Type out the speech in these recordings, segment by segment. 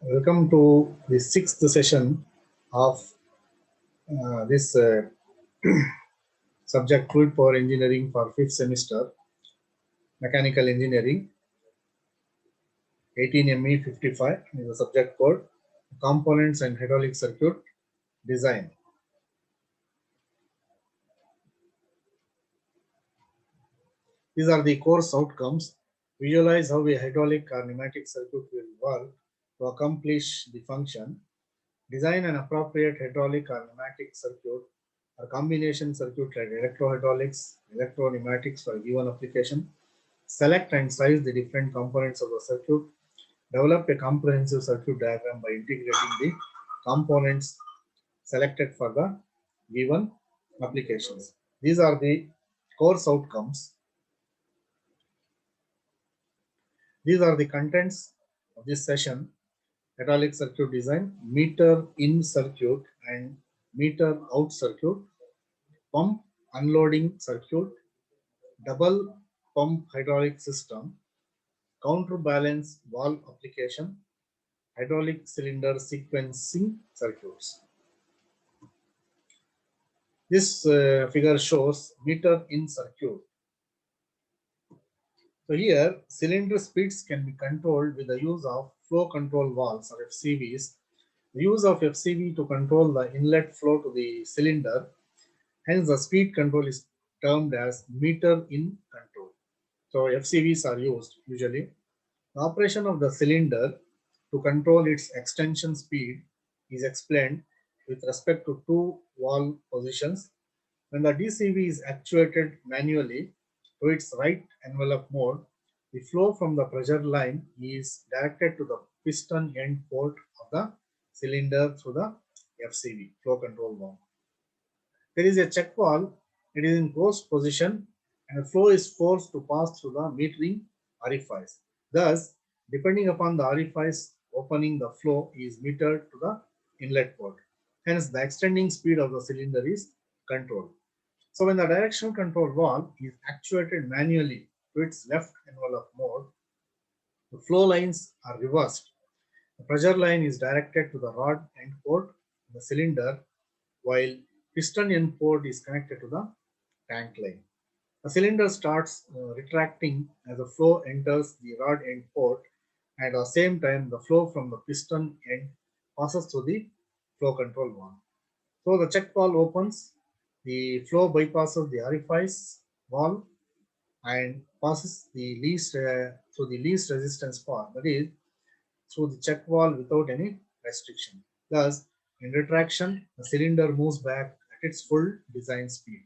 Welcome to the sixth session of this subject Fluid Power Engineering for fifth semester, Mechanical Engineering, 18ME 55 is the subject code, Components and Hydraulic Circuit Design. These are the course outcomes. Visualize how a hydraulic or pneumatic circuit will work to accomplish the function. Design an appropriate hydraulic or pneumatic circuit or combination circuit like electrohydraulics, electro-pneumatics for a given application. Select and size the different components of the circuit. Develop a comprehensive circuit diagram by integrating the components selected for the given applications. These are the course outcomes. These are the contents of this session: hydraulic circuit design, meter in circuit and meter out circuit, pump unloading circuit, double pump hydraulic system, counterbalance valve application, hydraulic cylinder sequencing circuits. This figure shows meter in circuit. So here, cylinder speeds can be controlled with the use of flow control valves or FCVs. The use of FCV to control the inlet flow to the cylinder, hence the speed control is termed as meter in control. So FCVs are used usually. The operation of the cylinder to control its extension speed is explained with respect to two valve positions. When the DCV is actuated manually to its right envelope mode, the flow from the pressure line is directed to the piston end port of the cylinder through the FCV, flow control valve. There is a check valve, it is in closed position and the flow is forced to pass through the metering orifice. Thus, depending upon the orifice opening, the flow is metered to the inlet port. Hence, the extending speed of the cylinder is controlled. So when the direction control valve is actuated manually to its left envelope mode, the flow lines are reversed. The pressure line is directed to the rod end port in the cylinder, while piston end port is connected to the tank line. The cylinder starts retracting as the flow enters the rod end port, and at the same time the flow from the piston end passes through the flow control valve. So the check valve opens, the flow bypasses the orifice valve and passes the least through the least resistance path, that is through the check valve without any restriction. Thus, in retraction, the cylinder moves back at its full design speed.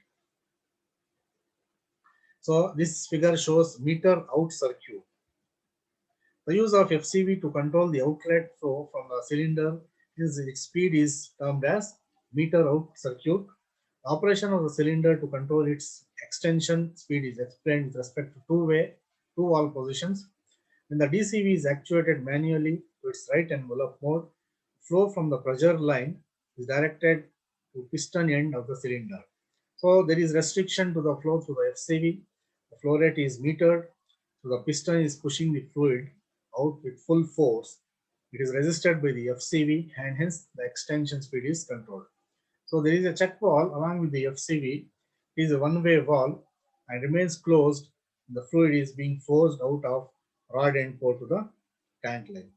So this figure shows meter out circuit. The use of FCV to control the outlet flow from the cylinder is its speed is termed as meter out circuit. The operation of the cylinder to control its extension speed is explained with respect to two valve positions. When the DCV is actuated manually to its right envelope mode, flow from the pressure line is directed to piston end of the cylinder. So there is restriction to the flow through the FCV. The flow rate is metered, so the piston is pushing the fluid out with full force. It is resisted by the FCV and hence the extension speed is controlled. So there is a check valve along with the FCV. It is a one-way valve and remains closed. The fluid is being forced out of rod end port to the tank line.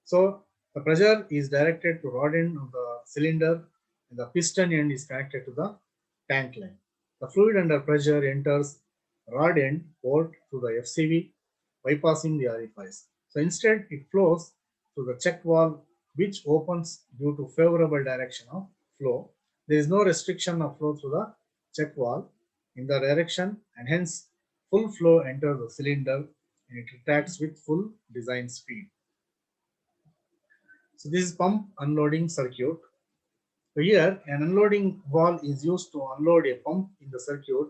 So the pressure is directed to rod end of the cylinder and the piston end is connected to the tank line. The fluid under pressure enters rod end port through the FCV, bypassing the orifice. So instead it flows through the check valve, which opens due to favorable direction of flow. There is no restriction of flow through the check valve in the direction and hence full flow enters the cylinder and it retracts with full design speed. So this is pump unloading circuit. So here an unloading valve is used to unload a pump in the circuit.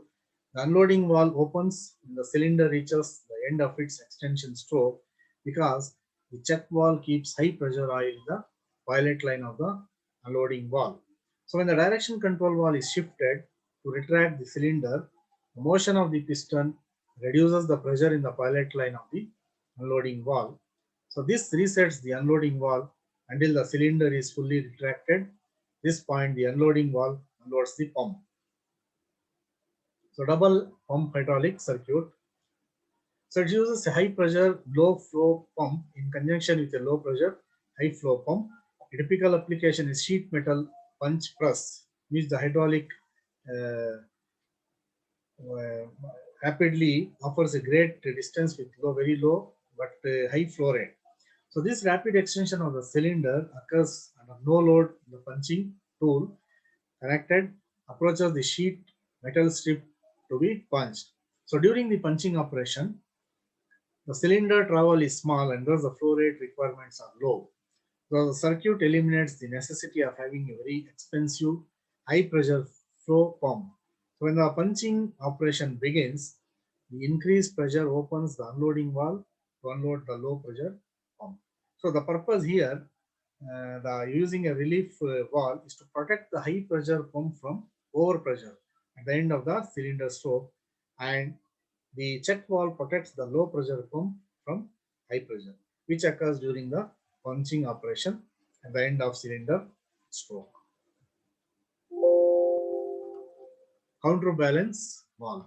The unloading valve opens when the cylinder reaches the end of its extension stroke because the check valve keeps high pressure oil in the pilot line of the unloading valve. So when the direction control valve is shifted to retract the cylinder, the motion of the piston reduces the pressure in the pilot line of the unloading valve. So this resets the unloading valve until the cylinder is fully retracted. This point, the unloading valve unloads the pump. So double pump hydraulic circuit. So it uses a high pressure, low flow pump in conjunction with a low pressure, high flow pump. A typical application is sheet metal punch press, which the hydraulic uh, rapidly offers a great distance with very low but high flow rate. So this rapid extension of the cylinder occurs under no load. The punching tool connected approaches the sheet metal strip to be punched. So during the punching operation, the cylinder travel is small and thus the flow rate requirements are low. So the circuit eliminates the necessity of having a very expensive high pressure flow pump. So when the punching operation begins, the increased pressure opens the unloading valve to unload the low pressure pump. So the purpose here, the using a relief valve is to protect the high pressure pump from overpressure at the end of the cylinder stroke, and the check valve protects the low pressure pump from high pressure, which occurs during the punching operation at the end of cylinder stroke. Counterbalance valve.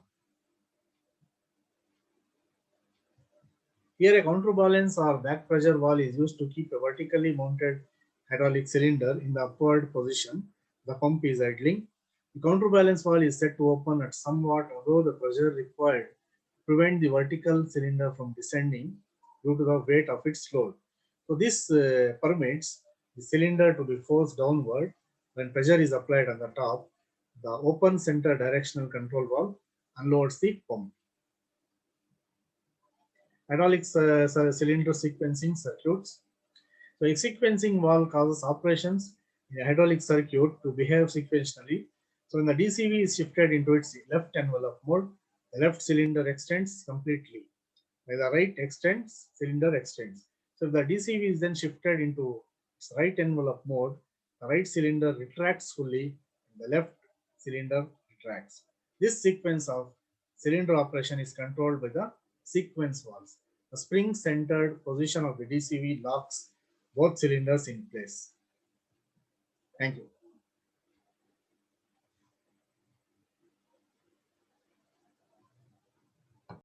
Here a counterbalance or back pressure valve is used to keep a vertically mounted hydraulic cylinder in the upward position. The pump is idling. The counterbalance valve is set to open at somewhat above the pressure required to prevent the vertical cylinder from descending due to the weight of its load. So this permits the cylinder to be forced downward when pressure is applied on the top. The open center directional control valve unloads the pump. Hydraulic cylinder sequencing circuits. So a sequencing valve causes operations in a hydraulic circuit to behave sequentially. So when the DCV is shifted into its left envelope mode, the left cylinder extends completely. When the right extends, cylinder extends. So if the DCV is then shifted into its right envelope mode, the right cylinder retracts fully and the left cylinder retracts. This sequence of cylinder operation is controlled by the sequence valves. The spring-centered position of the DCV locks both cylinders in place. Thank you.